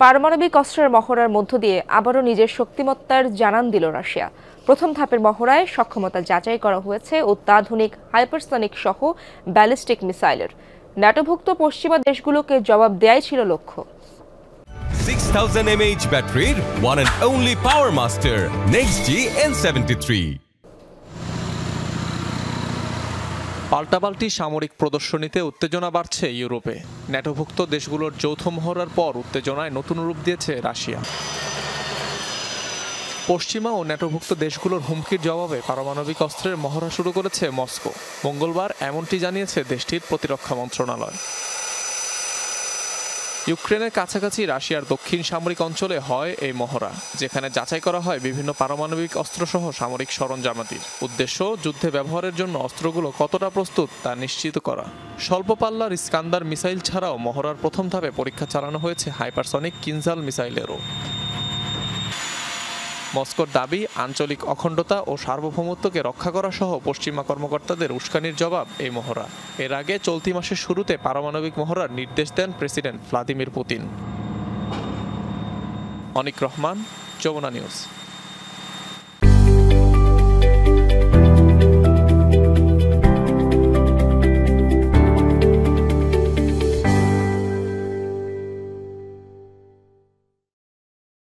পারমাণবিক অস্ত্রের মহড়ার মধ্য দিয়ে আবারও নিজের শক্তিমত্তার জানান দিল রাশিয়া। প্রথম ধাপের মহড়ায় সক্ষমতা যাচাই করা হয়েছে অত্যাধুনিক হাইপারসনিক সহ ব্যালিস্টিক মিসাইলের। ন্যাটোভুক্ত পশ্চিমা দেশগুলোকে জবাব দেয়াই ছিল লক্ষ্য। 6000 mAh ব্যাটারির one and only power master NextG N73। পাল্টাপাল্টি সামরিক প্রদর্শনীতে উত্তেজনা বাড়ছে ইউরোপে। ন্যাটোভুক্ত দেশগুলোর যৌথ মহড়ার পর উত্তেজনায় নতুন রূপ দিয়েছে রাশিয়া। পশ্চিমা ও ন্যাটোভুক্ত দেশগুলোর হুমকির জবাবে পারমাণবিক অস্ত্রের মহড়া শুরু করেছে মস্কো। মঙ্গলবার এমনটি জানিয়েছে দেশটির প্রতিরক্ষা মন্ত্রণালয়। ইউক্রেনের কাছাকাছি রাশিয়ার দক্ষিণ সামরিক অঞ্চলে হয় এই মহড়া, যেখানে যাচাই করা হয় বিভিন্ন পারমাণবিক অস্ত্রসহ সামরিক সরঞ্জামাদির। উদ্দেশ্য যুদ্ধে ব্যবহারের জন্য অস্ত্রগুলো কতটা প্রস্তুত তা নিশ্চিত করা। স্বল্প পাল্লার ইস্কান্দার মিসাইল ছাড়াও মহড়ার প্রথম ধাপে পরীক্ষা চালানো হয়েছে হাইপারসনিক কিনজাল মিসাইলেরও। মস্কোর দাবি, আঞ্চলিক অখণ্ডতা ও সার্বভৌমত্বকে রক্ষা করা সহ পশ্চিমা কর্মকর্তাদের উস্কানির জবাব এই মহড়া। এর আগে চলতি মাসের শুরুতে পারমাণবিক মহড়ার নির্দেশ দেন প্রেসিডেন্ট ভ্লাদিমির পুতিন। অনিক রহমান, যমুনা নিউজ।